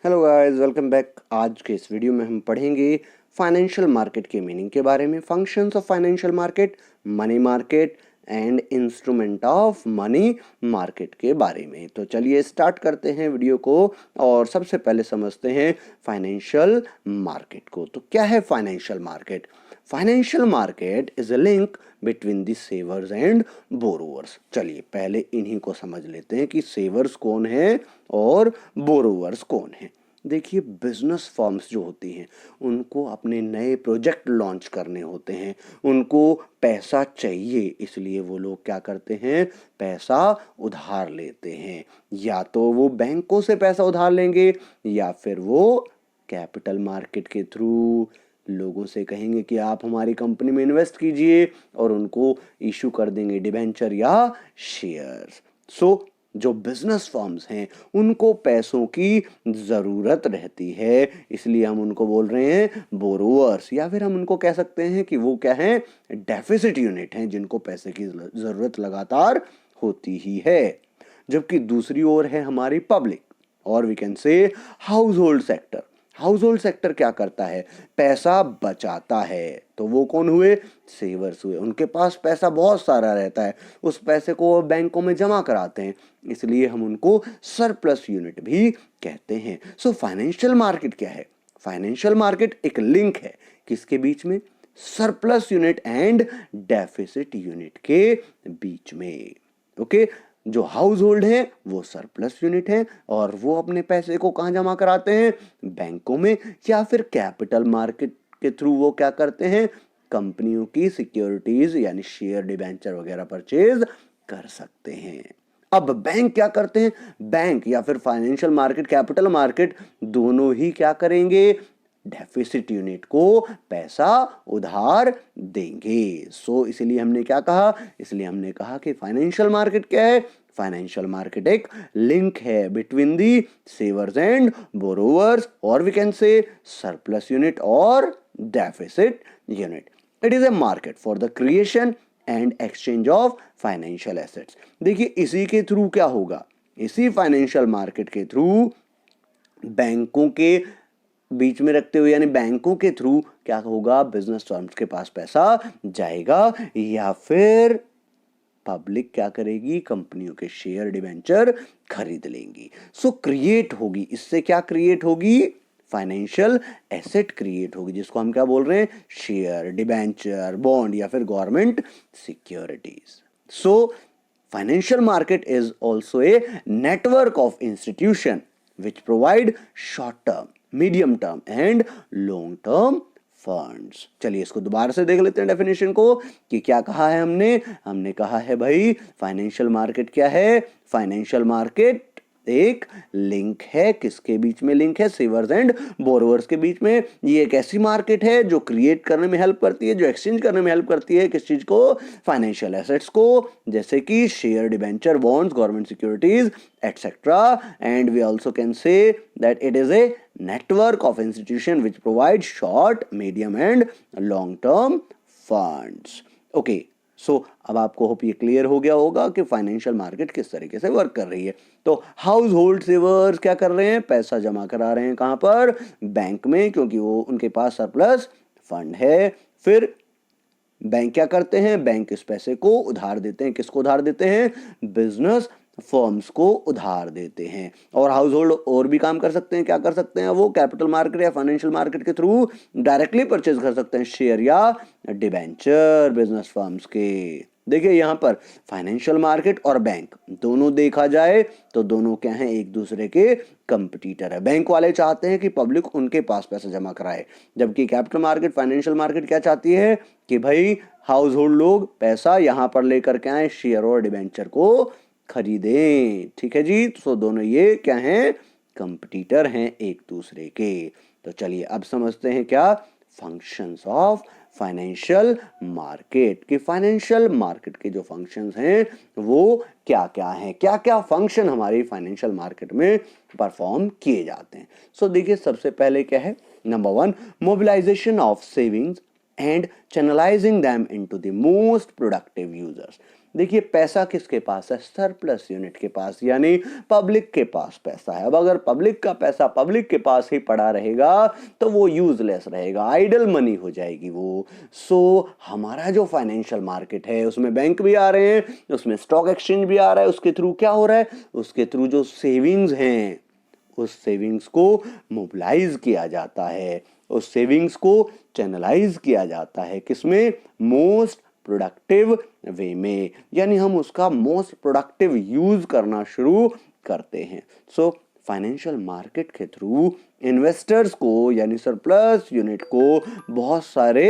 Hello guys, welcome back. आज के इस वीडियो में हम पढ़ेंगे फाइनेंशियल मार्केट के मीनिंग के बारे में, functions of financial market, money market and instrument of money market के बारे में। तो चलिए स्टार्ट करते हैं वीडियो को और सबसे पहले समझते हैं फाइनेंशियल मार्केट को। तो क्या है financial market? Financial market is a link between the सेवर्स and borrowers. चलिए पहले इन्हीं को समझ लेते हैं कि सेवर्स कौन है और बोरोवर्स कौन है। देखिए, बिजनेस फर्म्स जो होती हैं उनको अपने नए प्रोजेक्ट लॉन्च करने होते हैं, उनको पैसा चाहिए, इसलिए वो लोग क्या करते हैं, पैसा उधार लेते हैं। या तो वो बैंकों से पैसा उधार लेंगे या फिर वो कैपिटल मार्केट के थ्रू लोगों से कहेंगे कि आप हमारी कंपनी में इन्वेस्ट कीजिए और उनको इशू कर देंगे डिबेंचर या शेयर्स। सो जो बिजनेस फर्म्स हैं उनको पैसों की ज़रूरत रहती है, इसलिए हम उनको बोल रहे हैं बोरोवर्स, या फिर हम उनको कह सकते हैं कि वो क्या हैं, डेफिसिट यूनिट हैं, जिनको पैसे की ज़रूरत लगातार होती ही है। जबकि दूसरी ओर है हमारी पब्लिक, और we can say household sector. Household sector क्या करता है, पैसा बचाता है। तो वो कौन हुए, सेवर्स हुए। उनके पास पैसा बहुत सारा रहता है, उस पैसे को वो बैंकों में जमा कराते हैं, इसलिए हम उनको सरप्लस यूनिट भी कहते हैं। सो फाइनेंशियल मार्केट क्या है? फाइनेंशियल मार्केट एक लिंक है किसके बीच में, surplus unit and deficit unit के बीच में। ओके, जो हाउस होल्ड है वो सरप्लस यूनिट है और वो अपने पैसे को कहां जमा कराते हैं, बैंकों में, या फिर कैपिटल मार्केट के थ्रू वो क्या करते हैं, कंपनियों की सिक्योरिटीज यानी शेयर डिबेंचर वगैरह परचेज कर सकते हैं। अब बैंक क्या करते हैं, बैंक या फिर फाइनेंशियल मार्केट, कैपिटल मार्केट, दोनों ही क्या करेंगे, डेफिसिट यूनिट को पैसा उधार देंगे। सो इसलिए हमने क्या कहा, इसलिए हमने कहा कि फाइनेंशियल मार्केट क्या है, फाइनेंशियल मार्केट एक लिंक है between the savers and borrowers, और we can say surplus unit और deficit unit. It is a market for the creation and exchange of financial assets. देखिए इसी के थ्रू क्या होगा, इसी फाइनेंशियल मार्केट के थ्रू बैंकों के बीच में रखते हुए, यानी बैंकों के थ्रू क्या होगा, बिजनेस फर्म्स के पास पैसा जाएगा, या फिर पब्लिक क्या करेगी, कंपनियों के शेयर डिबेंचर खरीद लेंगी। सो क्रिएट होगी, इससे क्या क्रिएट होगी, फाइनेंशियल एसेट क्रिएट होगी, जिसको हम क्या बोल रहे हैं, शेयर डिबेंचर बॉन्ड या फिर government securities. So financial market is also a network of institution which provide short term, medium term and long term funds. चलिए इसको दोबारा से देख लेते हैं डेफिनेशन को कि क्या कहा है हमने कहा है भाई फाइनेंशियल मार्केट क्या है, फाइनेंशियल मार्केट एक लिंक है, किसके बीच में लिंक है, सेवर्स एंड बोरोवर्स के बीच में। ये एक ऐसी मार्केट है जो क्रिएट करने में हेल्प करती है, जो एक्सचेंज करने में हेल्प करती है, किस चीज को, फाइनेंशियल एसेट्स को, जैसे कि share debenture bonds government securities et cetera. And we also can say that it is a network of institution which provide short, medium and long term funds. Okay, सो अब आपको होप ये क्लियर हो गया होगा कि फाइनेंशियल मार्केट किस तरीके से वर्क कर रही है। तो हाउस होल्ड सेवर्स क्या कर रहे हैं, पैसा जमा करा रहे हैं कहां पर, बैंक में, क्योंकि वो उनके पास सरप्लस फंड है। फिर बैंक क्या करते हैं, बैंक इस पैसे को उधार देते हैं, किसको उधार देते हैं, बिजनेस फर्म्स को उधार देते हैं। और हाउस होल्ड और भी काम कर सकते हैं, क्या कर सकते हैं, वो कैपिटल मार्केट या फाइनेंशियल मार्केट के थ्रू डायरेक्टली परचेज कर सकते हैं शेयर या डिबेंचर बिजनेस फर्म्स के। देखिए यहां पर फाइनेंशियल मार्केट और बैंक दोनों देखा जाए तो दोनों क्या हैं, एक दूसरे के कंपटीटर है। बैंक वाले चाहते हैं कि पब्लिक उनके पास पैसा जमा कराए, जबकि कैपिटल मार्केट, फाइनेंशियल मार्केट क्या चाहती है कि भाई हाउस होल्ड लोग पैसा यहां पर लेकर के आए, शेयर और डिबेंचर को खरीदें। ठीक है जी, तो दोनों ये क्या हैं, कंपटीटर हैं एक दूसरे के। तो चलिए अब समझते हैं क्या, फंक्शंस ऑफ फाइनेंशियल मार्केट, कि फाइनेंशियल मार्केट के जो फंक्शंस हैं वो क्या क्या हैं, क्या क्या फंक्शन हमारी फाइनेंशियल मार्केट में परफॉर्म किए जाते हैं। सो देखिए सबसे पहले क्या है, number 1, mobilisation of savings and channelizing them into the most productive users। देखिए पैसा किसके पास है, सरप्लस यूनिट के पास, यानी पब्लिक के पास पैसा है। अब अगर पब्लिक का पैसा पब्लिक के पास ही पड़ा रहेगा तो वो यूजलेस रहेगा, आइडल मनी हो जाएगी वो। सो हमारा जो फाइनेंशियल मार्केट है उसमें बैंक भी आ रहे हैं, उसमें स्टॉक एक्सचेंज भी आ रहा है, उसके थ्रू क्या हो रहा है, उसके थ्रू जो सेविंग्स हैं उस सेविंग्स को मोबिलाइज किया जाता है, उस सेविंग्स को चैनलाइज किया जाता है, किसमें, मोस्ट प्रोडक्टिव वे में, यानी हम उसका मोस्ट प्रोडक्टिव यूज करना शुरू करते हैं। सो फाइनेंशियल मार्केट के थ्रू इन्वेस्टर्स को यानी सरप्लस यूनिट को बहुत सारे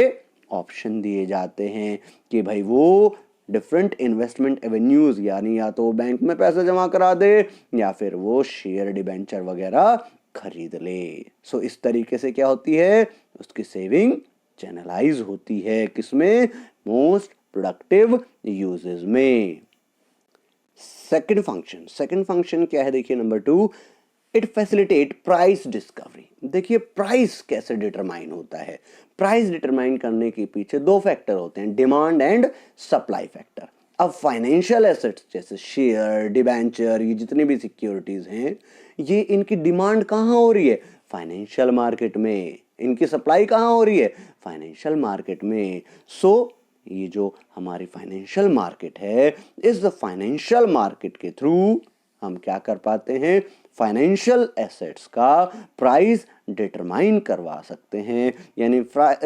ऑप्शन दिए जाते हैं कि भाई वो डिफरेंट इन्वेस्टमेंट एवेन्यूज, यानी या तो बैंक में पैसा जमा करा दे या फिर वो शेयर डिबेंचर वगैरह खरीद ले। सो इस तरीके से क्या होती है, उसकी सेविंग चैनलाइज होती है, किसमें, मोस्ट प्रोडक्टिव यूजेस में। सेकंड फंक्शन क्या है, देखिए number 2, it facilitate price discovery. देखिए प्राइस कैसे डिटरमाइन होता है, प्राइस डिटरमाइन करने के पीछे दो फैक्टर होते हैं, डिमांड एंड सप्लाई फैक्टर। अब फाइनेंशियल एसेट्स जैसे शेयर, डिबेंचर, ये जितनी भी सिक्योरिटीज हैं, ये इनकी डिमांड कहाँ हो रही है, फाइनेंशियल मार्केट में, इनकी सप्लाई कहाँ हो रही है, फाइनेंशियल मार्केट में। सो ये जो हमारी फाइनेंशियल मार्केट है, इस फाइनेंशियल मार्केट के थ्रू हम क्या कर पाते हैं, फाइनेंशियल एसेट्स का प्राइस डिटरमाइन करवा सकते हैं, यानी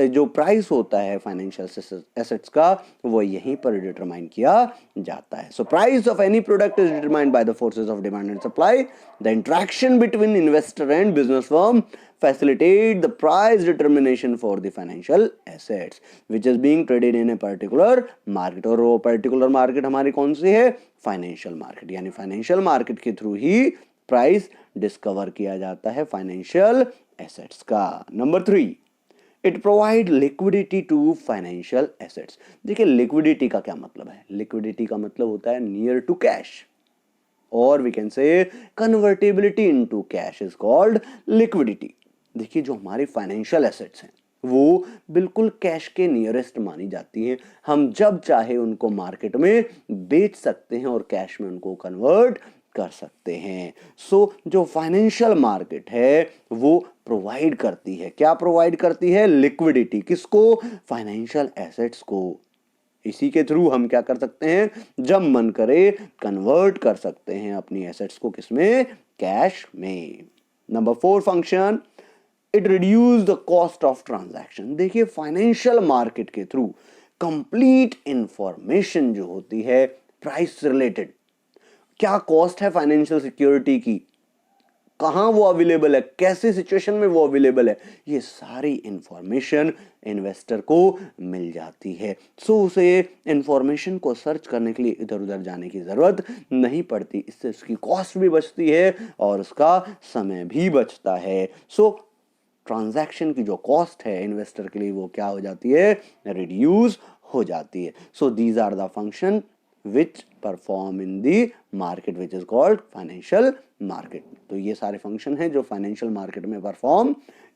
जो प्राइस होता है फाइनेंशियल एसेट्स का वो यहीं पर डिटरमाइन किया जाता है। So price of any product is determined by the forces of demand and supply. The interaction between investor and business firm facilitate the price determination for the financial assets which is being traded in a particular market। और वो particular market हमारी कौन सी है, financial market, यानी financial market के through ही price discover किया जाता है फाइनेंशियल एसेट्स का। Number 3, it provide liquidity to financial assets. देखिए लिक्विडिटी का क्या मतलब है, लिक्विडिटी का मतलब होता है नियर टू कैश, और we can say convertibility into cash is called liquidity. देखिए जो हमारी फाइनेंशियल एसेट्स हैं वो बिल्कुल कैश के नियरेस्ट मानी जाती हैं, हम जब चाहे उनको मार्केट में बेच सकते हैं और कैश में उनको कन्वर्ट कर सकते हैं। सो जो फाइनेंशियल मार्केट है वो प्रोवाइड करती है, क्या प्रोवाइड करती है, लिक्विडिटी, किसको, फाइनेंशियल एसेट्स को। इसी के थ्रू हम क्या कर सकते हैं, जब मन करे कन्वर्ट कर सकते हैं अपनी एसेट्स को, किसमें, कैश में। Number 4 function, it reduce the cost of transaction. देखिए फाइनेंशियल मार्केट के थ्रू कंप्लीट इंफॉर्मेशन जो होती है प्राइस रिलेटेड, क्या कॉस्ट है फाइनेंशियल सिक्योरिटी की, कहां वो अवेलेबल है, कैसे सिचुएशन में वो अवेलेबल है, ये सारी इंफॉर्मेशन इन्वेस्टर को मिल जाती है। सो उसे इंफॉर्मेशन को सर्च करने के लिए इधर उधर जाने की जरूरत नहीं पड़ती, इससे उसकी कॉस्ट भी बचती है और उसका समय भी बचता है। सो ट्रांजैक्शन की जो कॉस्ट है इन्वेस्टर के लिए वो क्या हो जाती है, रिड्यूस हो जाती है। So these are the function which perform in the market which is called financial market। तो ये सारे फंक्शन हैं जो फाइनेंशियल मार्केट में परफॉर्म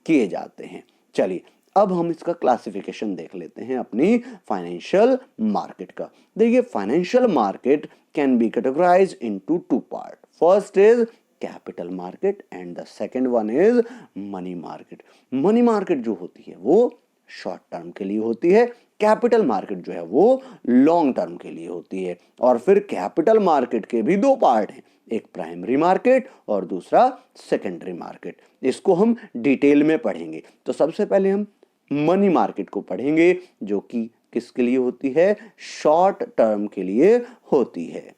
किए जाते हैं। चलिए अब हम इसका क्लासिफिकेशन देख लेते हैं अपनी फाइनेंशियल मार्केट का। देखिए financial market can be categorised into 2 part, first is capital market and the second one is money market. Money market जो होती है वो शॉर्ट टर्म के लिए होती है, कैपिटल मार्केट जो है वो लॉन्ग टर्म के लिए होती है। और फिर कैपिटल मार्केट के भी 2 पार्ट हैं, एक प्राइमरी मार्केट और दूसरा सेकेंडरी मार्केट। इसको हम डिटेल में पढ़ेंगे। तो सबसे पहले हम मनी मार्केट को पढ़ेंगे जो कि किसके लिए होती है, शॉर्ट टर्म के लिए होती है।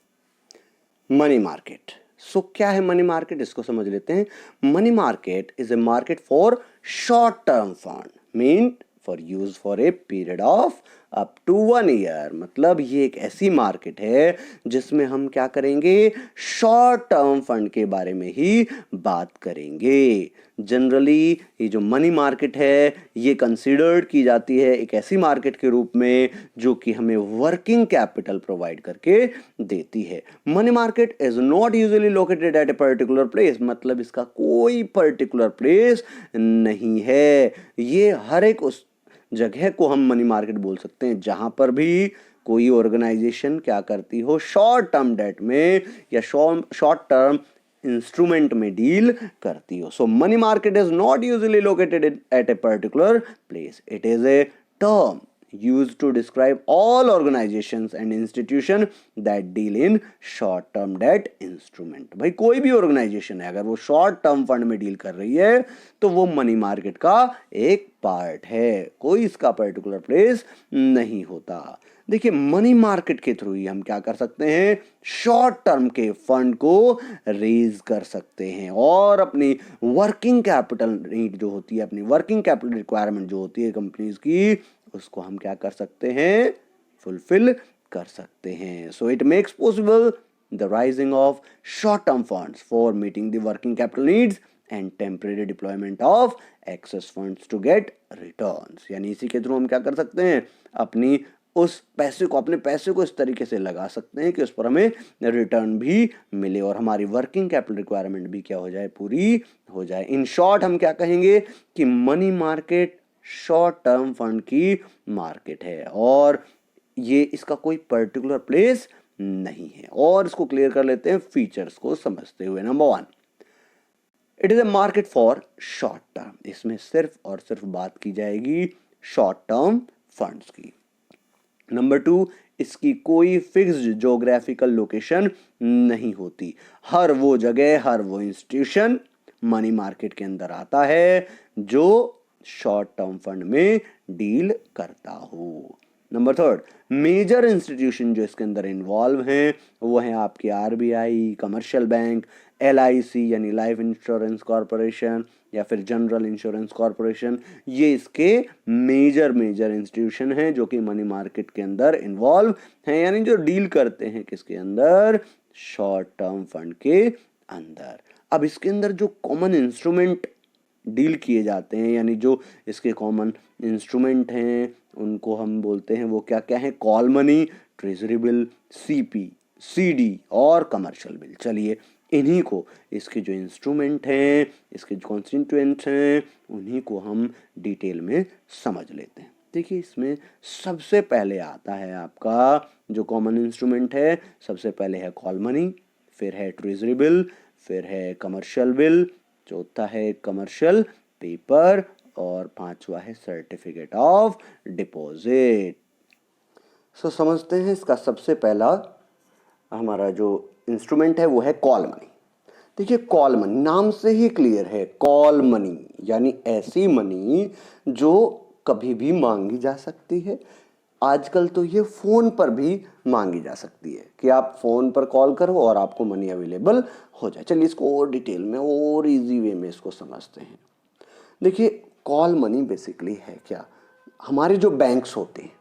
मनी मार्केट, सो क्या है मनी मार्केट, इसको समझ लेते हैं। Money market is a market for short term fund, mean for use for a period of up to 1 year. मतलब ये एक ऐसी मार्केट है जिसमें हम क्या करेंगे, शॉर्ट टर्म फंड के बारे में ही बात करेंगे। जनरली ये जो मनी मार्केट है ये कंसीडर्ड की जाती है एक ऐसी मार्केट के रूप में जो कि हमें वर्किंग कैपिटल प्रोवाइड करके देती है। Money market is not usually located at a particular place, मतलब इसका कोई पर्टिकुलर प्लेस नहीं है, ये हर एक उस जगह को हम मनी मार्केट बोल सकते हैं जहां पर भी कोई ऑर्गेनाइजेशन क्या करती हो, शॉर्ट टर्म डेट में या शॉर्ट टर्म इंस्ट्रूमेंट में डील करती हो. So money market is not usually located at a particular place. It is a term used to describe all organizations and institution that deal in short term debt instrument. भाई कोई भी organisation है अगर वो short term fund में deal कर रही है तो वो मनी मार्केट का एक पार्ट है, कोई इसका पर्टिकुलर प्लेस नहीं होता. देखिए मनी मार्केट के थ्रू ही हम क्या कर सकते हैं, शॉर्ट टर्म के फंड को रेज कर सकते हैं और अपनी वर्किंग कैपिटल नीड जो होती है, अपनी वर्किंग कैपिटल रिक्वायरमेंट जो होती है कंपनीज की, उसको हम क्या कर सकते हैं, फुलफिल कर सकते हैं. So it makes possible the raising of short term funds for meeting the working capital needs and temporary deployment of excess funds to get returns. यानी इसी के थ्रू हम क्या कर सकते हैं, अपनी उस पैसे को, अपने पैसे को इस तरीके से लगा सकते हैं कि उस पर हमें रिटर्न भी मिले और हमारी वर्किंग कैपिटल रिक्वायरमेंट भी क्या हो जाए, पूरी हो जाए. इन शॉर्ट हम क्या कहेंगे कि money market short term fund की मार्केट है और ये इसका कोई पर्टिकुलर प्लेस नहीं है. और इसको क्लियर कर लेते हैं फीचर्स को समझते हुए. Number 1, it is a market for short term. इसमें सिर्फ और सिर्फ बात की जाएगी शॉर्ट टर्म फंड्स की. नंबर 2, इसकी कोई फिक्स्ड ज्योग्राफिकल लोकेशन नहीं होती. हर वो जगह, हर वो इंस्टीट्यूशन मनी मार्केट के अंदर आता है जो शॉर्ट टर्म फंड में डील करता हो. नंबर 3, मेजर इंस्टीट्यूशन जो इसके अंदर इन्वॉल्व हैं वो हैं आपके आरबीआई, कमर्शियल बैंक, एलआईसी यानी लाइफ इंश्योरेंस कॉरपोरेशन या फिर जनरल इंश्योरेंस कॉरपोरेशन. ये इसके मेजर इंस्टीट्यूशन हैं जो कि मनी मार्केट के अंदर इन्वॉल्व हैं, यानी जो डील करते हैं किसके अंदर, शॉर्ट टर्म फंड के अंदर. अब इसके अंदर जो कॉमन इंस्ट्रूमेंट डील किए जाते हैं, यानी जो इसके कॉमन इंस्ट्रूमेंट हैं उनको हम बोलते हैं, वो क्या क्या है, call money, treasury bill, CP, CD और कमर्शियल बिल. चलिए इन्हीं को, इसके जो इंस्ट्रूमेंट हैं, इसके जो कॉन्स्टिट्यूएंट्स हैं, उन्हीं को हम डिटेल में समझ लेते हैं. देखिए इसमें सबसे पहले आता है आपका जो कॉमन इंस्ट्रूमेंट है, सबसे पहले है कॉल मनी, फिर है ट्रेजरी बिल, फिर है कमर्शियल बिल, चौथा है कमर्शियल पेपर और पांचवा है सर्टिफिकेट ऑफ डिपॉजिट. सो समझते हैं इसका सबसे पहला हमारा जो इंस्ट्रूमेंट है वो है कॉल मनी. देखिए कॉल मनी नाम से ही क्लियर है, कॉल मनी यानी ऐसी मनी जो कभी भी मांगी जा सकती है. आजकल तो ये फोन पर भी मांगी जा सकती है कि आप फोन पर कॉल करो और आपको मनी अवेलेबल हो जाए. चलिए इसको और डिटेल में और इजी वे में इसको समझते हैं. देखिए कॉल मनी बेसिकली है क्या, हमारे जो बैंक्स होते हैं,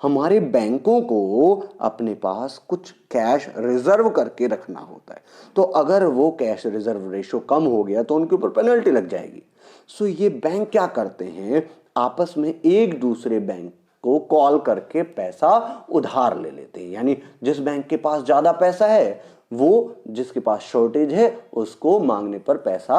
हमारे बैंकों को अपने पास कुछ कैश रिजर्व करके रखना होता है. तो अगर वो कैश रिजर्व रेशो कम हो गया तो उनके ऊपर पेनल्टी लग जाएगी. सो ये बैंक क्या करते हैं, आपस में एक दूसरे बैंक को कॉल करके पैसा उधार ले लेते हैं. यानी जिस बैंक के पास ज्यादा पैसा है वो जिसके पास शॉर्टेज है उसको मांगने पर पैसा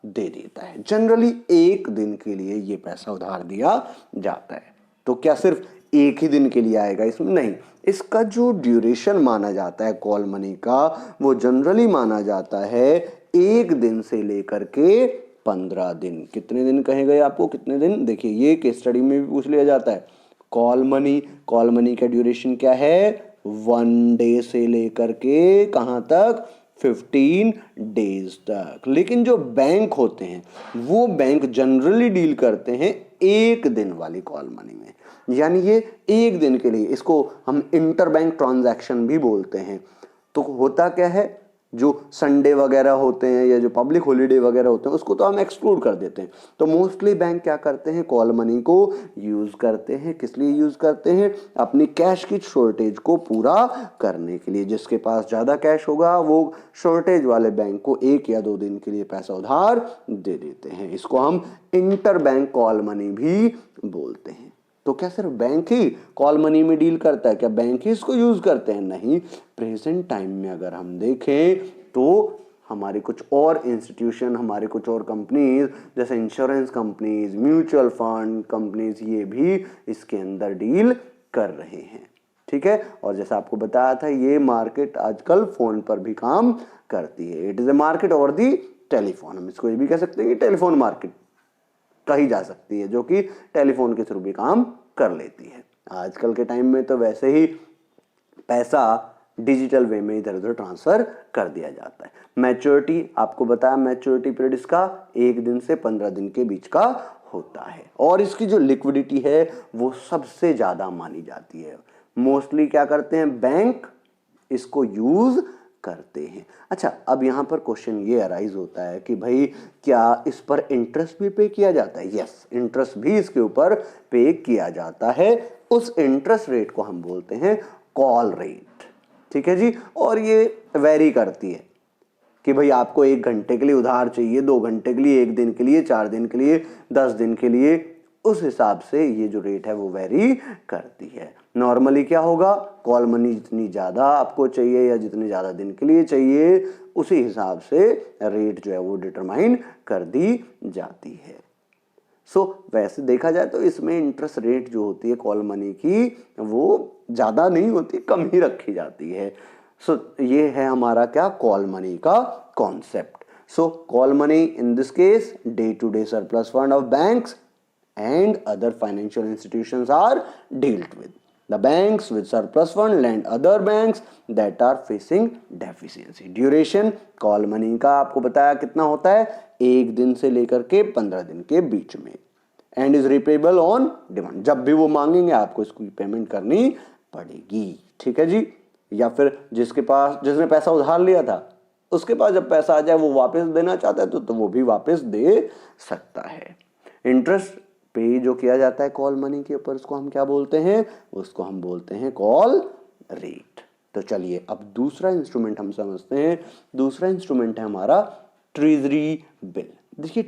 दे देता है. जनरली एक दिन के लिए ये पैसा उधार दिया जाता है. तो क्या सिर्फ एक ही दिन के लिए आएगा इसमें, नहीं. इसका जो ड्यूरेशन माना जाता है कॉल मनी का, वो जनरली माना जाता है 1 दिन से लेकर के 15 दिन. कितने दिन कहे गए आपको, कितने दिन, देखिए ये केस स्टडी में भी पूछ लिया जाता है. कॉल मनी का ड्यूरेशन क्या है, 1 डे से लेकर के कहां तक, 15 डेज तक. लेकिन जो बैंक होते हैं वो बैंक जनरली डील करते हैं 1 दिन वाली कॉल मनी में. यानी ये 1 दिन के लिए, इसको हम इंटर बैंक ट्रांजैक्शन भी बोलते हैं. तो होता क्या है, जो संडे वगैरह होते हैं या जो पब्लिक हॉलीडे वगैरह होते हैं उसको तो हम एक्सक्लूड कर देते हैं. तो मोस्टली बैंक क्या करते हैं, कॉल मनी को यूज करते हैं. किस लिए यूज करते हैं, अपनी कैश की शॉर्टेज को पूरा करने के लिए. जिसके पास ज्यादा कैश होगा वो शॉर्टेज वाले बैंक को 1 या 2 दिन के लिए पैसा उधार दे देते हैं. इसको हम इंटर बैंक कॉल मनी भी बोलते हैं. तो क्या सिर्फ बैंक ही कॉल मनी में डील करता है, क्या बैंक ही इसको यूज करते हैं, नहीं. प्रेजेंट टाइम में अगर हम देखें तो हमारे कुछ और इंस्टीट्यूशन, हमारे कुछ और कंपनीज जैसे insurance companies, mutual fund companies, ये भी इसके अंदर डील कर रहे हैं. ठीक है। और जैसा आपको बताया था, ये मार्केट आजकल फोन पर भी काम करती है। It is a market over the telephone, हम इसको ये भी कह सकते हैं कि टेलीफोन मार्केट कही जा सकती है, जो कि टेलीफोन के थ्रू भी काम कर लेती है। आजकल के टाइम में तो वैसे ही पैसा डिजिटल वे में इधर उधर ट्रांसफर कर दिया जाता है। मैच्योरिटी आपको बताया, मैच्योरिटी पीरियड इसका 1 दिन से 15 दिन के बीच का होता है। और इसकी जो लिक्विडिटी है वो सबसे ज्यादा मानी जाती है। मोस्टली क्या करते हैं, बैंक इसको यूज करते हैं। अच्छा, अब यहां पर क्वेश्चन ये अराइज होता है कि भाई क्या इस पर इंटरेस्ट भी पे किया जाता है? यस, इंटरेस्ट भी इसके ऊपर पे किया जाता है। उस इंटरेस्ट रेट को हम बोलते हैं कॉल रेट, ठीक है जी। और ये वेरी करती है कि भाई आपको 1 घंटे के लिए उधार चाहिए, 2 घंटे के लिए, 1 दिन के लिए, 4 दिन के लिए, 10 दिन के लिए, उस हिसाब से ये जो रेट है वो वेरी करती है। नॉर्मली क्या होगा, कॉल मनी जितनी ज्यादा आपको चाहिए या जितने ज्यादा दिन के लिए चाहिए, उसी हिसाब से रेट जो है वो डिटरमाइन कर दी जाती है। वैसे देखा जाए तो इसमें इंटरेस्ट रेट जो होती है कॉल मनी की, वो ज्यादा नहीं होती, कम ही रखी जाती है। ये है हमारा क्या, कॉल मनी का concept. Call money in this case day to day surplus fund of banks and other financial institutions are dealt with. The banks with surplus fund lend other banks that are facing deficiency. Duration call money का आपको बताया कितना होता है, 1 दिन से लेकर के 15 दिन के बीच में, and is repayable on demand. जब भी वो मांगेंगे आपको इसकी पेमेंट करनी पड़ेगी, ठीक है जी। या फिर जिसने पैसा उधार लिया था, उसके पास जब पैसा आ जाए, वो वापस देना चाहता है तो वो भी वापस दे सकता है। इंटरेस्ट पे जो किया जाता है कॉल मनी के ऊपर, उसको हम क्या बोलते हैं, उसको हम बोलते हैं कॉल रेट। तो चलिए अब दूसरा इंस्ट्रूमेंट हम समझते हैं। दूसरा इंस्ट्रूमेंट है हमारा ट्रेजरी बिल। देखिए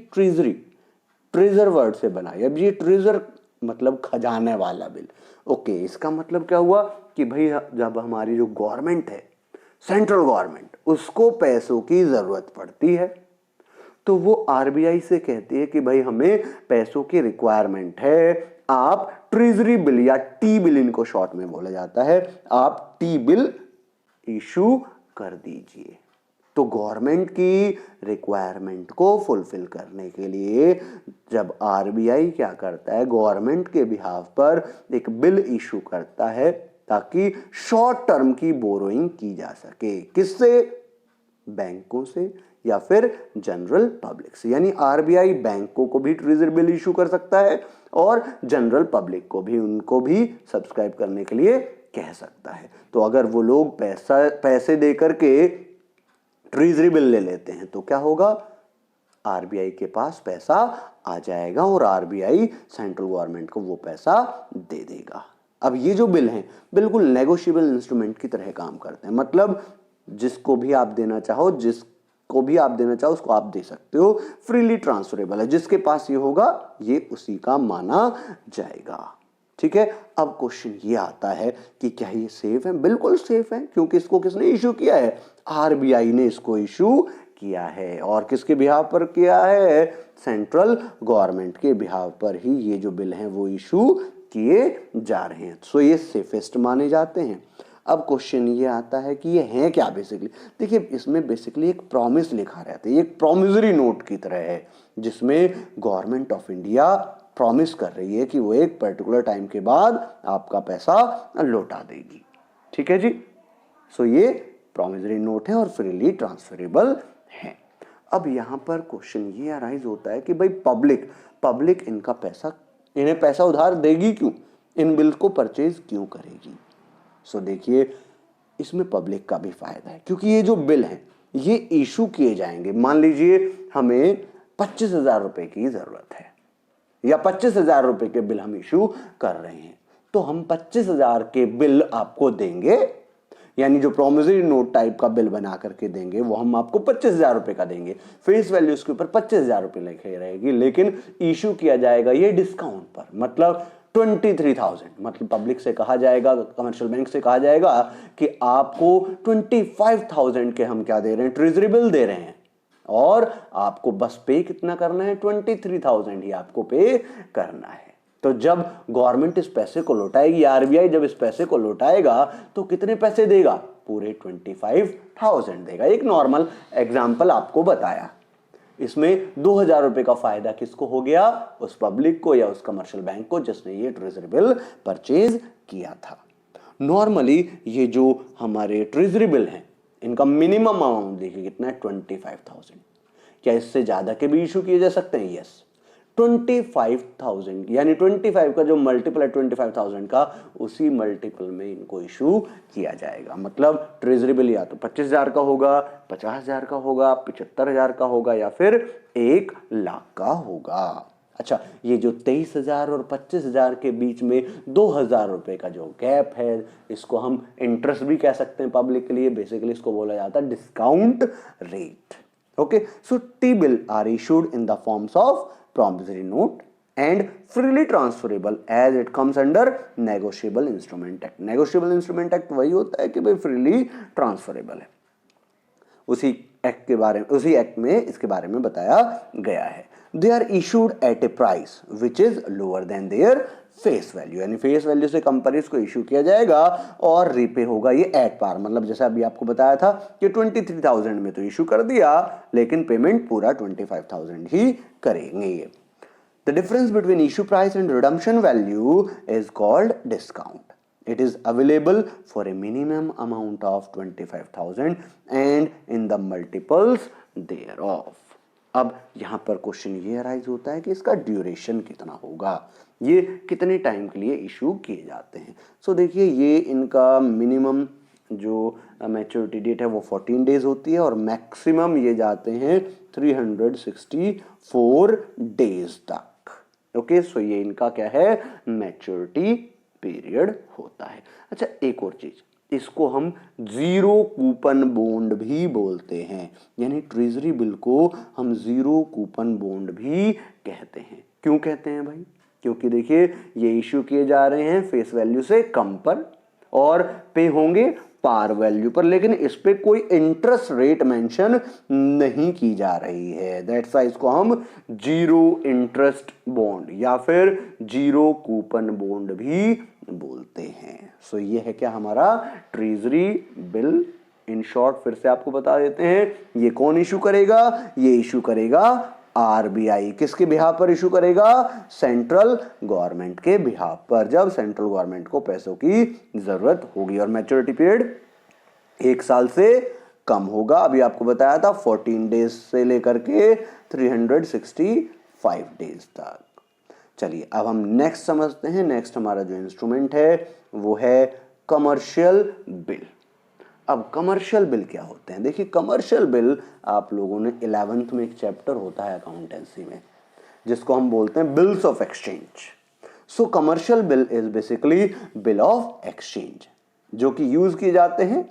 ट्रेजर वर्ड से बना है। अब ये ट्रेजर मतलब खजाने वाला बिल। ओके, इसका मतलब क्या हुआ कि भाई जब हमारी जो गवर्नमेंट है, सेंट्रल गवर्नमेंट, उसको पैसों की जरूरत पड़ती है, तो वो आरबीआई से कहती है कि भाई हमें पैसों की रिक्वायरमेंट है, आप ट्रेजरी बिल या टी बिल इनको शॉर्ट में बोला जाता है, आप टी बिल इशू कर दीजिए। तो गवर्नमेंट की रिक्वायरमेंट को फुलफिल करने के लिए जब आरबीआई क्या करता है, गवर्नमेंट के बिहाफ पर एक बिल इशू करता है ताकि शॉर्ट टर्म की बोरोइंग की जा सके। किससे? बैंकों से या फिर जनरल पब्लिक से। यानी आरबीआई बैंकों को भी ट्रेजरी बिल इशू कर सकता है और जनरल पब्लिक को भी, उनको भी सब्सक्राइब करने के लिए कह सकता है। तो अगर वो लोग पैसे देकर के ट्रेजरी बिल ले लेते हैं तो क्या होगा, आरबीआई के पास पैसा आ जाएगा और आरबीआई सेंट्रल गवर्नमेंट को वो पैसा दे देगा। अब ये जो बिल हैं बिल्कुल नेगोशिएबल इंस्ट्रूमेंट की तरह काम करते हैं। मतलब जिसको भी आप देना चाहो उसको आप दे सकते हो, फ्रीली ट्रांसफरेबल है। जिसके पास ये होगा ये उसी का माना जाएगा, ठीक है। अब क्वेश्चन ये आता है कि क्या ये सेफ है? बिल्कुल सेफ है, क्योंकि इसको किसने इशू किया है? आरबीआई ने इसको इशू किया है। और किसके बिहाव पर किया है? सेंट्रल गवर्नमेंट के बिहाव पर ही ये जो बिल हैं वो इशू किए जा रहे हैं। सो ये सेफेस्ट माने जाते हैं। अब क्वेश्चन ये आता है कि ये है क्या बेसिकली। देखिए इसमें बेसिकली एक प्रॉमिस लिखा रहता है, ये एक प्रॉमिसरी नोट की तरह है, जिसमें गवर्नमेंट ऑफ इंडिया प्रॉमिस कर रही है कि वो एक पर्टिकुलर टाइम के बाद आपका पैसा लौटा देगी, ठीक है जी। सो ये प्रॉमिसरी नोट है और फ्रीली ट्रांसफरेबल है। अब यहाँ पर क्वेश्चन ये अराइज होता है कि भाई पब्लिक इन्हें पैसा उधार देगी क्यों, इन बिल को परचेज क्यों करेगी? सो देखिए इसमें पब्लिक का भी फायदा है, क्योंकि ये जो बिल हैं ये इशू किए जाएंगे। मान लीजिए हमें 25,000 रुपए की जरूरत है या 25,000 रुपए के बिल हम इशू कर रहे हैं, तो हम 25,000 के बिल आपको देंगे, यानी जो प्रॉमिसरी नोट टाइप का बिल बना करके देंगे वो हम आपको 25,000 रुपए का देंगे। फेस वैल्यू उसके ऊपर 25,000 रुपए लिखी रहेगी, लेकिन इशू किया जाएगा ये डिस्काउंट पर, मतलब 23,000। मतलब पब्लिक से कहा जाएगा, कमर्शियल बैंक से कहा जाएगा कि आपको 25,000 के हम क्या दे रहे हैं, ट्रेजरी बिल दे रहे हैं, और आपको बस पे कितना करना है, 23,000 ही आपको पे करना है। तो जब गवर्नमेंट इस पैसे को लौटाएगी, आरबीआई जब इस पैसे को लौटाएगा तो कितने पैसे देगा? पूरे 25,000 देगा। एक नॉर्मल एग्जाम्पल आपको बताया। इसमें 2,000 रुपए का फायदा किसको हो गया? उस पब्लिक को या उस कमर्शियल बैंक को जिसने ये ट्रेजरी बिल परचेज किया था। नॉर्मली ये जो हमारे ट्रेजरी बिल हैं इनका मिनिमम अमाउंट देखिए कितना है? 25,000। क्या इससे ज्यादा के भी इशू किए जा सकते हैं? यस। 25,000 यानी 25 का जो मल्टीपल है 25,000 का, उसी मल्टीपल में इनको इशू किया जाएगा। मतलब ट्रेजरी बिल या तो 25,000 का होगा, 50,000 का होगा, 75,000 का होगा या फिर 1,00,000 का होगा। अच्छा, ये जो 23,000 और 25,000 के बीच में 2,000 रुपए का जो गैप है, इसको हम इंटरेस्ट भी कह सकते हैं पब्लिक के लिए। बेसिकली इसको बोला जाता है discount rate. Okay, so T-bill are issued in the forms of promissory note and freely transferable as it comes under Negotiable Instrument Act. Negotiable Instrument Act वही होता है कि भाई freely transferable है। उसी एक्ट में इसके बारे में बताया गया है। They are issued at a price which is lower than their face value, यानी फेस वैल्यू से कम पर इसको इशू किया जाएगा और रीपे होगा ये एट पार। मतलब जैसे अभी आपको बताया था कि 23,000 में तो इशू कर दिया, लेकिन पेमेंट पूरा 25,000 ही करेंगे ये। The difference between issue price and redemption value is called discount. It is available for a minimum amount of 25,000 and in the multiples thereof. अब यहां पर क्वेश्चन ये अराइज होता है कि इसका ड्यूरेशन कितना होगा, ये कितने टाइम के लिए इशू किए जाते हैं। सो देखिए, ये इनका मिनिमम जो मैच्योरिटी डेट है वो 14 डेज होती है और मैक्सिमम ये जाते हैं 364 डेज तक। ओके, सो ये इनका क्या है? मैच्योरिटी पीरियड होता है। अच्छा, एक और चीज, इसको हम जीरो कूपन बॉन्ड भी बोलते हैं, यानी ट्रेजरी बिल को हम जीरो कूपन बॉन्ड भी कहते हैं। क्यों कहते हैं भाई? क्योंकि देखिए, ये इश्यू किए जा रहे हैं फेस वैल्यू से कम पर और पे होंगे पार वैल्यू पर, लेकिन इस पे कोई इंटरेस्ट रेट मेंशन नहीं की जा रही है। दैट्स व्हाई इसको हम जीरो इंटरेस्ट बॉन्ड या फिर जीरो कूपन बॉन्ड भी बोलते हैं। सो ये है क्या? हमारा ट्रेजरी बिल। इन शॉर्ट फिर से आपको बता देते हैं, ये कौन इशू करेगा? ये इशू करेगा आरबीआई। किसके बिहाफ पर इशू करेगा? सेंट्रल गवर्नमेंट के बिहाफ पर, जब सेंट्रल गवर्नमेंट को पैसों की जरूरत होगी। और मैच्योरिटी पीरियड 1 साल से कम होगा। अभी आपको बताया था 14 डेज से लेकर के 365 डेज तक। चलिए, अब हम नेक्स्ट समझते हैं। नेक्स्ट हमारा जो इंस्ट्रूमेंट है वो है कमर्शियल बिल। अब कमर्शियल बिल क्या होते हैं? देखिए, कमर्शियल बिल आप लोगों ने 11th में एक चैप्टर होता है अकाउंटेंसी में, जिसको हम बोलते हैं bills of exchange. So commercial bill is basically bill of exchange, जो कि यूज किए जाते हैं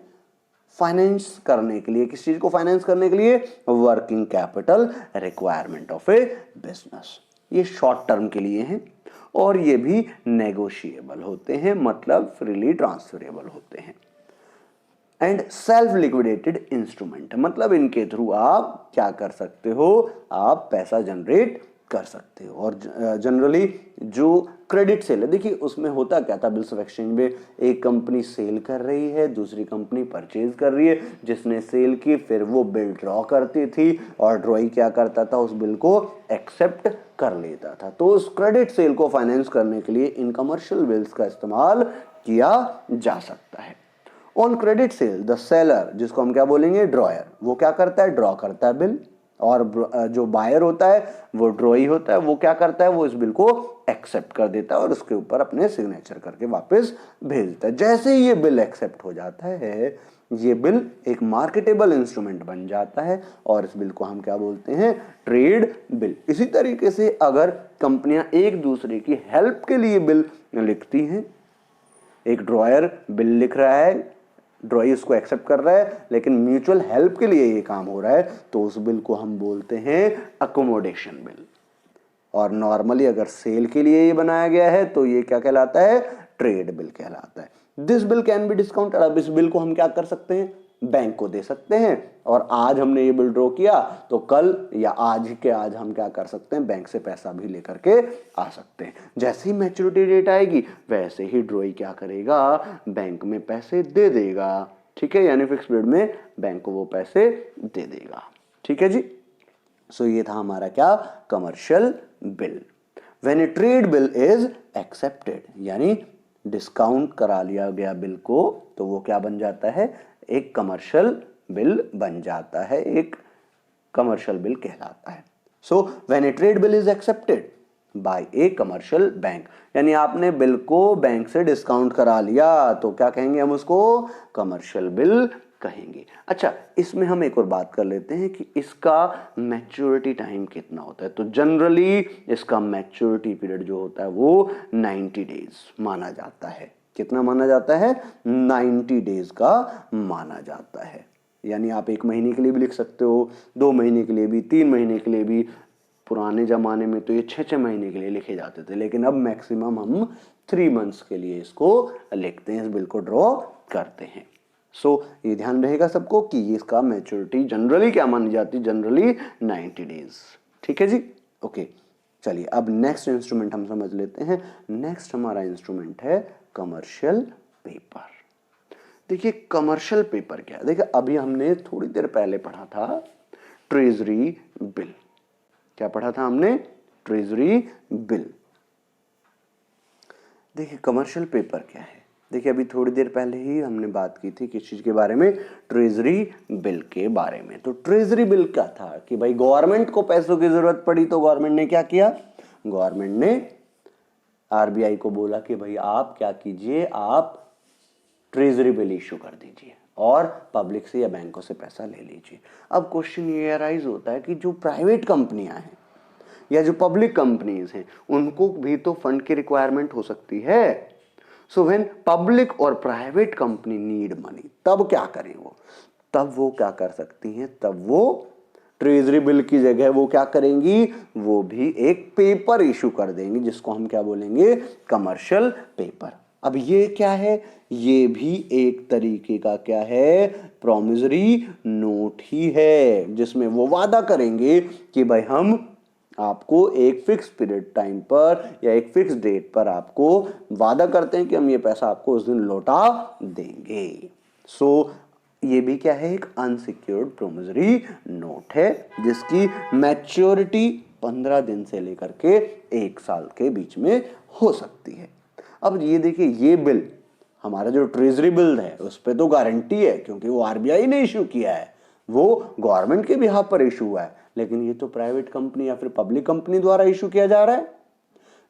फाइनेंस करने के लिए। किस चीज को फाइनेंस करने के लिए? Working capital requirement of A business. ये शॉर्ट टर्म के लिए हैं और ये भी नेगोशिएबल होते हैं, मतलब फ्रीली ट्रांसफरेबल होते हैं। एंड सेल्फ लिक्विडेटेड इंस्ट्रूमेंट, मतलब इनके थ्रू आप क्या कर सकते हो? आप पैसा जनरेट कर सकते हो। और जनरली जो क्रेडिट सेल है, देखिए उसमें होता क्या था बिल्स ऑफ एक्सचेंज में, एक कंपनी सेल कर रही है, दूसरी कंपनी परचेज कर रही है। जिसने सेल की फिर वो बिल ड्रॉ करती थी और ड्रॉई क्या करता था? उस बिल को एक्सेप्ट कर लेता था। तो उस क्रेडिट सेल को फाइनेंस करने के लिए इन कमर्शियल बिल्स का इस्तेमाल किया जा सकता है। On credit sale the seller, जिसको हम क्या बोलेंगे? ड्रॉयर, वो क्या करता है? ड्रॉ करता है बिल। और जो बायर होता है वो ड्रॉई होता है, वो क्या करता है? वो इस बिल को एक्सेप्ट कर देता है और उसके ऊपर अपने सिग्नेचर करके वापस भेज देता है। जैसे ही ये बिल एक्सेप्ट हो जाता है, ये बिल एक मार्केटेबल इंस्ट्रूमेंट बन जाता है और इस बिल को हम क्या बोलते हैं? Trade bill. इसी तरीके से अगर कंपनियां एक दूसरे की हेल्प के लिए बिल लिखती हैं, एक ड्रॉयर बिल लिख रहा है, ड्रॉई उसको एक्सेप्ट कर रहा है, लेकिन म्यूचुअल हेल्प के लिए ये काम हो रहा है, तो उस बिल को हम बोलते हैं अकोमोडेशन बिल। और नॉर्मली अगर सेल के लिए ये बनाया गया है तो ये क्या कहलाता है? ट्रेड बिल कहलाता है। This bill can be discounted. अब इस बिल को हम क्या कर सकते हैं? बैंक को दे सकते हैं, और आज हमने ये बिल ड्रॉ किया तो कल या आज ही के आज हम क्या कर सकते हैं, बैंक से पैसा भी लेकर के आ सकते हैं। जैसे ही मैच्योरिटी डेट आएगी वैसे ही ड्रॉई क्या करेगा, बैंक में पैसे दे देगा। ठीक है, यानी फिक्स पीरियड में बैंक को वो पैसे दे देगा। ठीक है जी। सो ये था हमारा क्या, commercial bill. When A trade bill is accepted, यानी डिस्काउंट करा लिया गया बिल को, तो वो क्या बन जाता है, एक कमर्शियल बिल बन जाता है, एक कमर्शियल बिल कहलाता है। So when A trade bill is accepted by A commercial bank, यानी आपने बिल को बैंक से डिस्काउंट करा लिया तो क्या कहेंगे हम उसको, कमर्शियल बिल कहेंगे। अच्छा, इसमें हम एक और बात कर लेते हैं कि इसका मैच्योरिटी टाइम कितना होता है। तो जनरली इसका मैच्योरिटी पीरियड जो होता है वो 90 डेज माना जाता है। कितना माना जाता है, 90 डेज का माना जाता है। यानी आप 1 महीने के लिए भी लिख सकते हो, 2 महीने के लिए भी, 3 महीने के लिए भी। पुराने जमाने में तो ये 6-6 महीने के लिए लिखे जाते थे, लेकिन अब मैक्सिमम हम 3 मंथ्स के लिए इसको लिखते हैं, इस बिल को ड्रॉ करते हैं। सो ये ध्यान रहेगा सबको कि इसका मैच्योरिटी जनरली क्या मानी जाती है, जनरली 90 डेज। ठीक है जी, ओके। चलिए अब नेक्स्ट इंस्ट्रूमेंट हम समझ लेते हैं। नेक्स्ट हमारा इंस्ट्रूमेंट है कमर्शियल पेपर। देखिए कमर्शियल पेपर क्या है, देखिए अभी हमने थोड़ी देर पहले पढ़ा था ट्रेजरी बिल। क्या पढ़ा था हमने, ट्रेजरी बिल। देखिए कमर्शियल पेपर क्या है, देखिए अभी थोड़ी देर पहले ही हमने बात की थी किस चीज के बारे में, ट्रेजरी बिल के बारे में। तो ट्रेजरी बिल क्या था कि भाई गवर्नमेंट को पैसों की जरूरत पड़ी तो गवर्नमेंट ने क्या किया, गवर्नमेंट ने आरबीआई को बोला कि भाई आप क्या कीजिए, आप ट्रेजरी बिल इशू कर दीजिए और पब्लिक से या बैंकों से पैसा ले लीजिए। अब क्वेश्चन ये अराइज होता है कि जो प्राइवेट कंपनियां हैं या जो पब्लिक कंपनीज हैं उनको भी तो फंड की रिक्वायरमेंट हो सकती है। सो व्हेन पब्लिक और प्राइवेट कंपनी नीड मनी, तब क्या करें वो, तब वो क्या कर सकती हैं, तब वो ट्रेजरी बिल की जगह वो क्या करेंगी, वो भी एक पेपर इशू कर देंगी जिसको हम क्या बोलेंगे, कमर्शियल पेपर। अब ये क्या है, ये भी एक तरीके का क्या है, प्रॉमिसरी नोट ही है, जिसमें वो वादा करेंगे कि भाई हम आपको एक फिक्स पीरियड टाइम पर या एक फिक्स डेट पर आपको वादा करते हैं कि हम ये पैसा आपको उस दिन लौटा देंगे। सो ये भी क्या है, एक अनसिक्योर्ड प्रोमिसरी नोट है जिसकी मैच्योरिटी 15 दिन से लेकर के 1 साल के बीच में हो सकती है। अब ये देखिए, ये बिल हमारा जो ट्रेजरी बिल है उस पर तो गारंटी है क्योंकि वो आरबीआई ने इशू किया है, वो गवर्नमेंट के बिहाफ पर इशू हुआ है, लेकिन ये तो प्राइवेट कंपनी या फिर पब्लिक कंपनी द्वारा इशू किया जा रहा है,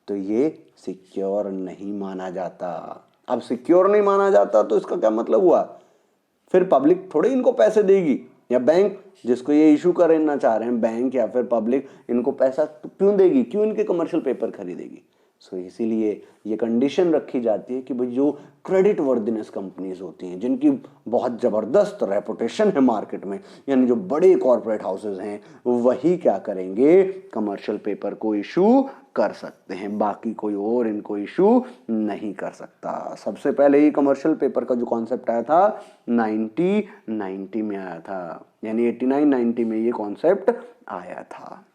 तो ये सिक्योर नहीं माना जाता। अब सिक्योर नहीं माना जाता तो इसका क्या मतलब हुआ, फिर पब्लिक थोड़ी इनको पैसे देगी, या बैंक जिसको ये इशू करना चाह रहे हैं, बैंक या फिर पब्लिक इनको पैसा क्यों देगी, क्यों इनके कमर्शियल पेपर खरीदेगी। सो इसीलिए ये कंडीशन रखी जाती है कि भाई जो क्रेडिट वर्दिनेस कंपनीज होती हैं जिनकी बहुत ज़बरदस्त रेपुटेशन है मार्केट में, यानी जो बड़े कॉर्पोरेट हाउसेज हैं, वही क्या करेंगे, कमर्शियल पेपर को इशू कर सकते हैं, बाकी कोई और इनको इशू नहीं कर सकता। सबसे पहले ये कमर्शियल पेपर का जो कॉन्सेप्ट आया था 1990 में आया था, यानी 89-90 में ये कॉन्सेप्ट आया था।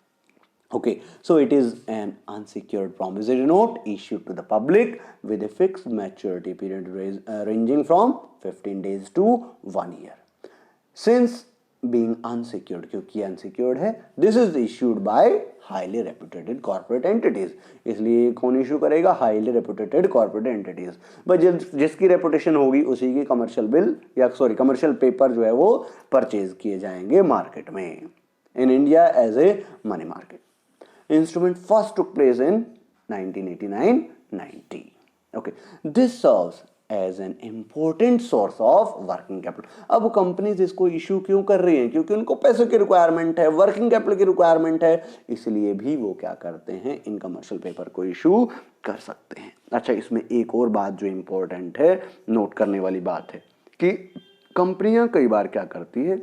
Okay, so it is an unsecured promissory note issued to the public with a fixed maturity period ranging from 15 days to 1 year. Since being unsecured, क्योंकि unsecured है, this is issued by highly reputed corporate entities. इसलिए कौन issue करेगा, highly reputed corporate entities. But जिसकी reputation होगी उसी की commercial bill या कमर्शियल पेपर जो है वो परचेज किए जाएंगे मार्केट में, in India as a money market. Instrument first took place in 1989-90. Okay, this serves as an important source of working capital. अब कंपनीज इसको इशू क्यों कर रही हैं, क्योंकि उनको पैसों की रिक्वायरमेंट है, वर्किंग कैपिटल की रिक्वायरमेंट है, इसलिए भी वो क्या करते हैं, इन कमर्शियल पेपर को इशू कर सकते हैं। अच्छा, इसमें एक और बात जो इंपॉर्टेंट है, नोट करने वाली बात है कि कंपनियां कई बार क्या करती है,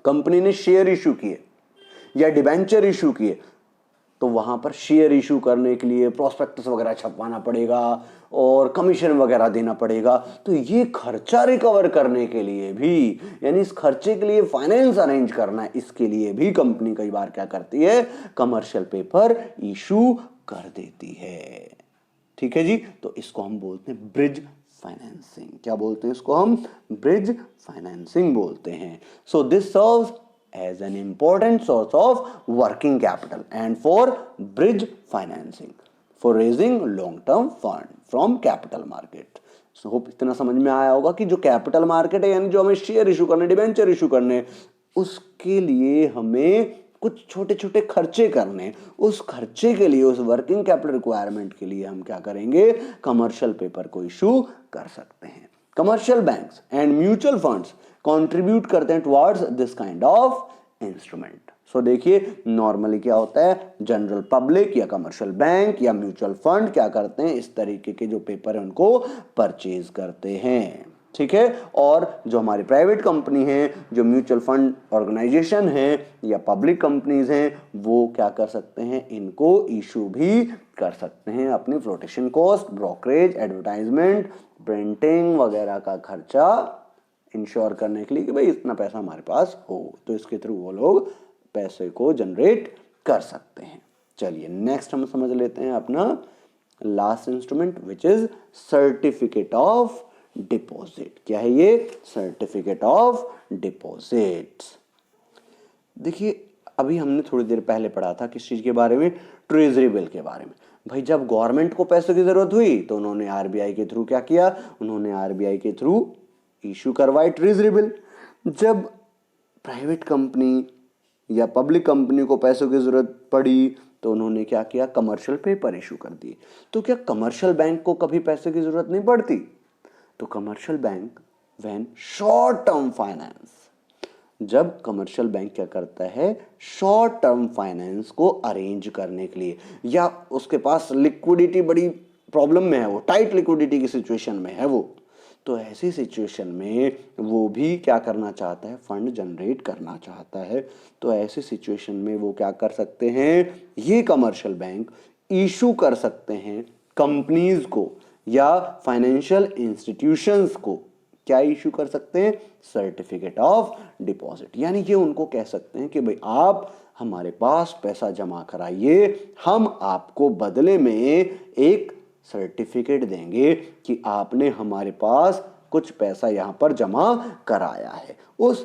कंपनी ने शेयर इशू किए या डिबेंचर इशू किए, तो वहां पर शेयर इशू करने के लिए प्रोस्पेक्टस वगैरह छपवाना पड़ेगा और कमीशन वगैरह देना पड़ेगा। तो ये खर्चा रिकवर करने के लिए भी, यानी इस खर्चे के लिए फाइनेंस अरेंज करना है, इसके लिए भी कंपनी कई बार क्या करती है, कमर्शियल पेपर इशू कर देती है। ठीक है जी, तो इसको हम बोलते हैं ब्रिज फाइनेंसिंग। क्या बोलते हैं इसको हम? ब्रिज फाइनेंसिंग बोलते हैं। So this serves as an important source of working capital and for bridge financing for raising long term fund from capital market. So hope इतना समझ में आया होगा कि जो कैपिटल मार्केट है, यानी जो हमें शेयर इशू करने, डिबेंचर इशू करने, उसके लिए हमें कुछ छोटे छोटे खर्चे करने, उस खर्चे के लिए, उस वर्किंग कैपिटल रिक्वायरमेंट के लिए हम क्या करेंगे, कमर्शियल पेपर को इशू कर सकते हैं। Commercial banks and mutual funds contribute करते हैं towards this kind of instrument. So देखिए नॉर्मली क्या होता है, जनरल पब्लिक या कमर्शियल बैंक या म्यूचुअल फंड क्या करते हैं, इस तरीके के जो पेपर है उनको परचेज करते हैं। ठीक है, और जो हमारी प्राइवेट कंपनी है, जो म्यूचुअल फंड ऑर्गेनाइजेशन है या पब्लिक कंपनीज हैं, वो क्या कर सकते हैं, इनको इशू भी कर सकते हैं। अपनी flotation cost, brokerage, advertisement, printing वगैरह का खर्चा इंश्योर करने के लिए कि भाई इतना पैसा हमारे पास हो, तो इसके थ्रू वो लोग पैसे को जनरेट कर सकते हैं। चलिए नेक्स्ट हम समझ लेते हैं अपना last instrument which is certificate of deposit. क्या है ये? Certificate of deposit. देखिए अभी हमने थोड़ी देर पहले पढ़ा था किस चीज के बारे में, ट्रेजरी बिल के बारे में। भाई जब गवर्नमेंट को पैसों की जरूरत हुई तो उन्होंने आरबीआई के थ्रू क्या किया, उन्होंने आरबीआई के थ्रू इशू करवाई ट्रेजरी बिल। जब प्राइवेट कंपनी या पब्लिक कंपनी को पैसों की जरूरत पड़ी तो उन्होंने क्या किया, कमर्शियल पेपर इशू कर दिए। तो क्या कमर्शियल बैंक को कभी पैसे की जरूरत नहीं पड़ती? तो commercial bank when short term finance, जब कमर्शियल बैंक क्या करता है, शॉर्ट टर्म फाइनेंस को अरेंज करने के लिए, या उसके पास लिक्विडिटी बड़ी प्रॉब्लम में है, वो टाइट लिक्विडिटी की सिचुएशन में है वो, तो ऐसी सिचुएशन में वो भी क्या करना चाहता है, फंड जनरेट करना चाहता है। तो ऐसी सिचुएशन में वो क्या कर सकते हैं, ये कमर्शियल बैंक इशू कर सकते हैं कंपनीज को या फाइनेंशियल इंस्टीट्यूशंस को। क्या इशू कर सकते हैं? Certificate of deposit. यानी ये उनको कह सकते हैं कि भाई आप हमारे पास पैसा जमा कराइए, हम आपको बदले में एक सर्टिफिकेट देंगे कि आपने हमारे पास कुछ पैसा यहां पर जमा कराया है। उस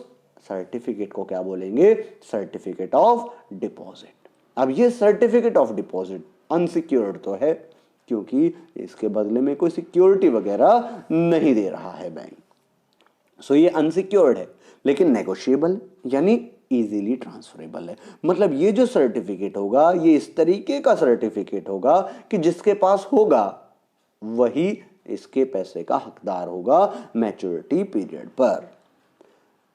सर्टिफिकेट को क्या बोलेंगे? Certificate of deposit. अब ये सर्टिफिकेट ऑफ डिपॉजिट अनसिक्योर्ड तो है, क्योंकि इसके बदले में कोई सिक्योरिटी वगैरह नहीं दे रहा है बैंक। सो ये अनसिक्योर्ड है, लेकिन नेगोशिएबल यानी इजीली ट्रांसफरेबल है। मतलब ये जो सर्टिफिकेट होगा ये इस तरीके का सर्टिफिकेट होगा कि जिसके पास होगा वही इसके पैसे का हकदार होगा मैच्योरिटी पीरियड पर।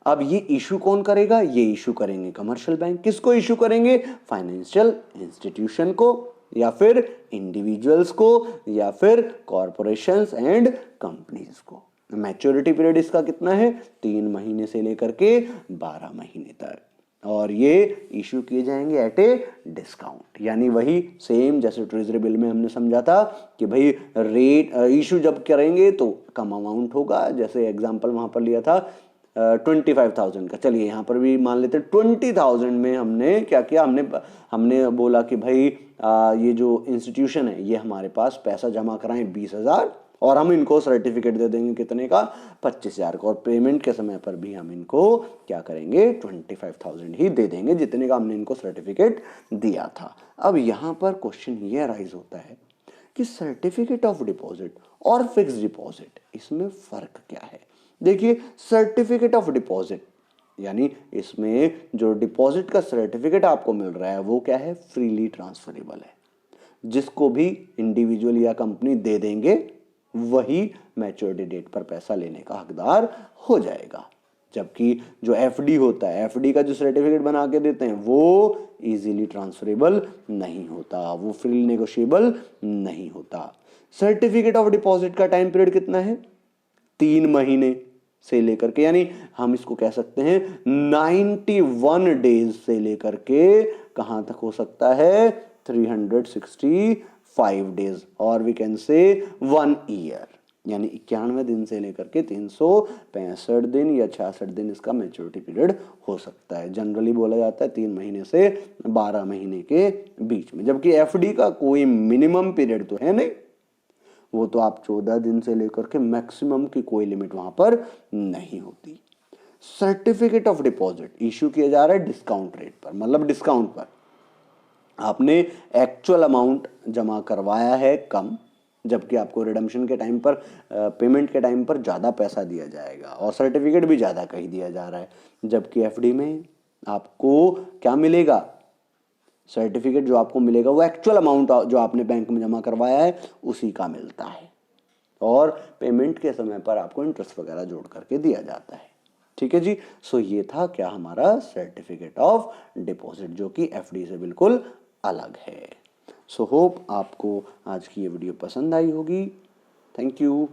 अब ये इशू कौन करेगा? ये इशू करेंगे कमर्शियल बैंक। किसको इशू करेंगे? फाइनेंशियल इंस्टीट्यूशन को, या फिर इंडिविजुअल्स को, या फिर कॉरपोरेशंस एंड कंपनीज को। मैच्योरिटी पीरियड इसका कितना है? 3 महीने से लेकर के 12 महीने तक, और ये इशू किए जाएंगे एट ए डिस्काउंट। यानी वही सेम जैसे ट्रेजरी बिल में हमने समझा था कि भाई रेट इशू जब करेंगे तो कम अमाउंट होगा। जैसे एग्जांपल वहां पर लिया था 25,000 का, चलिए यहाँ पर भी मान लेते 20,000 में हमने क्या किया, हमने बोला कि भाई ये जो इंस्टीट्यूशन है ये हमारे पास पैसा जमा कराएं 20,000 और हम इनको सर्टिफिकेट दे देंगे कितने का? 25,000 का, और पेमेंट के समय पर भी हम इनको क्या करेंगे? 25,000 ही दे देंगे जितने का हमने इनको सर्टिफिकेट दिया था। अब यहाँ पर क्वेश्चन ये अराइज होता है कि सर्टिफिकेट ऑफ डिपॉजिट और फिक्स्ड डिपॉजिट, इसमें फर्क क्या है? देखिए सर्टिफिकेट ऑफ डिपॉजिट यानी इसमें जो डिपॉजिट का सर्टिफिकेट आपको मिल रहा है वो क्या है? फ्रीली ट्रांसफरेबल है। जिसको भी इंडिविजुअल या कंपनी दे देंगे वही मैच्योरिटी डेट पर पैसा लेने का हकदार हो जाएगा। जबकि जो एफडी होता है, एफडी का जो सर्टिफिकेट बना के देते हैं वो इजीली ट्रांसफरेबल नहीं होता, वो फ्रीली नेगोशिएबल नहीं होता। सर्टिफिकेट ऑफ डिपॉजिट का टाइम पीरियड कितना है? 3 महीने से लेकर के, यानी हम इसको कह सकते हैं 91 डेज से लेकर के कहां तक हो सकता है? 365 डेज और वी कैन से 1 ईयर, यानी 91 दिन से लेकर के 365 दिन या 66 दिन इसका मैच्योरिटी पीरियड हो सकता है। जनरली बोला जाता है 3 महीने से 12 महीने के बीच में, जबकि एफडी का कोई मिनिमम पीरियड तो है नहीं, वो तो आप 14 दिन से लेकर के मैक्सिमम की कोई लिमिट वहां पर नहीं होती। सर्टिफिकेट ऑफ डिपॉजिट इश्यू किया जा रहा है डिस्काउंट रेट पर, मतलब डिस्काउंट पर आपने एक्चुअल अमाउंट जमा करवाया है कम, जबकि आपको रिडम्पशन के टाइम पर पेमेंट के टाइम पर ज़्यादा पैसा दिया जाएगा और सर्टिफिकेट भी ज़्यादा कहीं दिया जा रहा है, जबकि एफडी में आपको क्या मिलेगा, सर्टिफिकेट जो आपको मिलेगा वो एक्चुअल अमाउंट जो आपने बैंक में जमा करवाया है उसी का मिलता है और पेमेंट के समय पर आपको इंटरेस्ट वगैरह जोड़ करके दिया जाता है। ठीक है जी। सो ये था क्या हमारा सर्टिफिकेट ऑफ डिपॉजिट, जो कि एफडी से बिल्कुल अलग है। सो होप आपको आज की ये वीडियो पसंद आई होगी। Thank you.